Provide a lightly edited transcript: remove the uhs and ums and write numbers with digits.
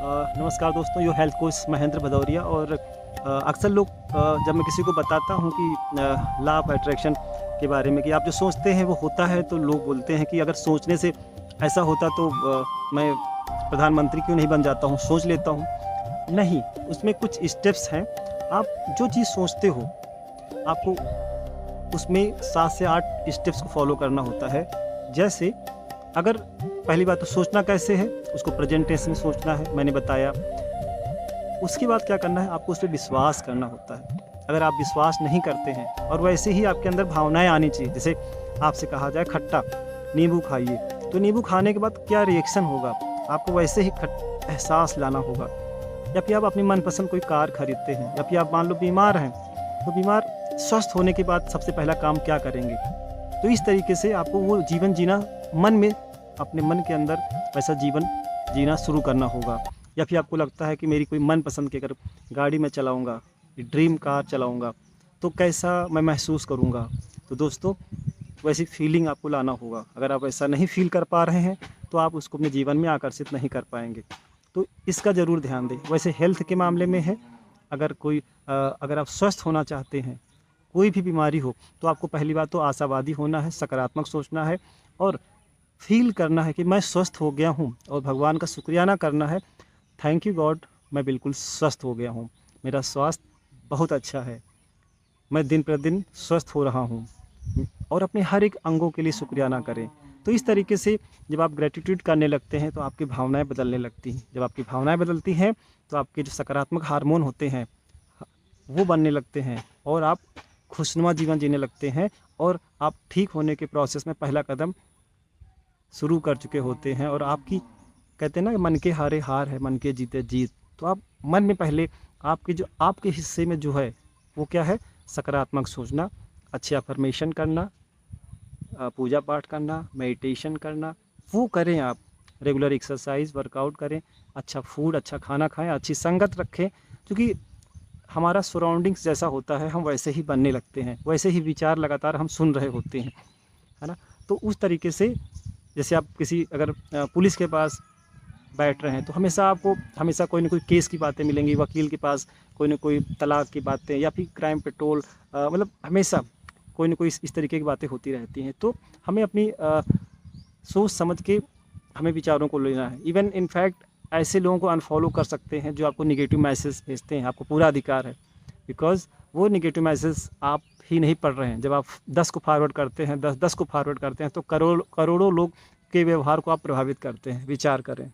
नमस्कार दोस्तों, यो health coach Mahendra Bhadauria. और अक्सर लोग जब मैं किसी को बताता हूँ कि लॉ ऑफ अट्रैक्शन के बारे में कि आप जो सोचते हैं वो होता है, तो लोग बोलते हैं कि अगर सोचने से ऐसा होता तो मैं प्रधानमंत्री क्यों नहीं बन जाता हूँ, सोच लेता हूँ। नहीं, उसमें कुछ स्टेप्स हैं। आप जो चीज़ सोचते हो आपको उसमें 7 से 8 स्टेप्स को फॉलो करना होता है। जैसे अगर पहली बात तो सोचना कैसे है, उसको प्रेजेंट टेंस में सोचना है, मैंने बताया। उसके बाद क्या करना है, आपको उस पे विश्वास करना होता है। अगर आप विश्वास नहीं करते हैं और वैसे ही आपके अंदर भावनाएँ आनी चाहिए, जैसे आपसे कहा जाए खट्टा, नींबू खाइए, तो नींबू खाने के बाद क्या रिएक्शन होगा, आपको वैसे ही एहसास लाना होगा। या फिर आप अपनी मनपसंद कोई कार खरीदते हैं, या फिर आप मान लो बीमार हैं, तो बीमार स्वस्थ होने के बाद सबसे पहला काम क्या करेंगे। तो इस तरीके से आपको वो जीवन जीना, मन में, अपने मन के अंदर वैसा जीवन जीना शुरू करना होगा। या फिर आपको लगता है कि मेरी कोई मनपसंद की अगर गाड़ी मैं चलाऊँगा, ड्रीम कार चलाऊँगा, तो कैसा मैं महसूस करूँगा। तो दोस्तों, वैसी फीलिंग आपको लाना होगा। अगर आप ऐसा नहीं फ़ील कर पा रहे हैं, तो आप उसको अपने जीवन में आकर्षित नहीं कर पाएँगे। तो इसका ज़रूर ध्यान दें। वैसे हेल्थ के मामले में है, अगर आप स्वस्थ होना चाहते हैं, कोई भी बीमारी हो, तो आपको पहली बात तो आशावादी होना है, सकारात्मक सोचना है और फ़ील करना है कि मैं स्वस्थ हो गया हूँ, और भगवान का शुक्रियाना करना है, थैंक यू गॉड, मैं बिल्कुल स्वस्थ हो गया हूँ। मेरा स्वास्थ्य बहुत अच्छा है, मैं दिन प्रतिदिन स्वस्थ हो रहा हूँ। और अपने हर एक अंगों के लिए शुक्रियाना करें। तो इस तरीके से जब आप ग्रैटिट्यूड करने लगते हैं, तो आपकी भावनाएँ बदलने लगती हैं। जब आपकी भावनाएँ बदलती हैं, तो आपके जो सकारात्मक हार्मोन होते हैं, वो बनने लगते हैं और आप खुशनुमा जीवन जीने लगते हैं, और आप ठीक होने के प्रोसेस में पहला कदम शुरू कर चुके होते हैं। और आपकी, कहते हैं ना, मन के हारे हार है, मन के जीते जीत। तो आप मन में पहले आपके हिस्से में जो है वो क्या है, सकारात्मक सोचना, अच्छे अफर्मेशन करना, पूजा पाठ करना, मेडिटेशन करना, वो करें आप। रेगुलर एक्सरसाइज, वर्कआउट करें, अच्छा फूड, अच्छा खाना खाएं, अच्छी संगत रखें, क्योंकि हमारा सराउंडिंग्स जैसा होता है हम वैसे ही बनने लगते हैं, वैसे ही विचार लगातार हम सुन रहे होते हैं, है ना। तो उस तरीके से, जैसे आप किसी अगर पुलिस के पास बैठ रहे हैं, तो हमेशा कोई ना कोई केस की बातें मिलेंगी, वकील के पास कोई ना कोई तलाक की बातें, या फिर क्राइम पेट्रोल, मतलब हमेशा कोई ना कोई इस तरीके की बातें होती रहती हैं। तो हमें अपनी सोच समझ के हमें विचारों को लेना है। इवन इनफैक्ट ऐसे लोगों को अनफॉलो कर सकते हैं जो आपको निगेटिव मैसेज भेजते हैं, आपको पूरा अधिकार है, बिकॉज़ वो निगेटिव मैसेज आप ही नहीं पढ़ रहे हैं। जब आप 10 को फॉरवर्ड करते हैं, 10 को फॉरवर्ड करते हैं, तो करोड़ों लोग के व्यवहार को आप प्रभावित करते हैं। विचार करें।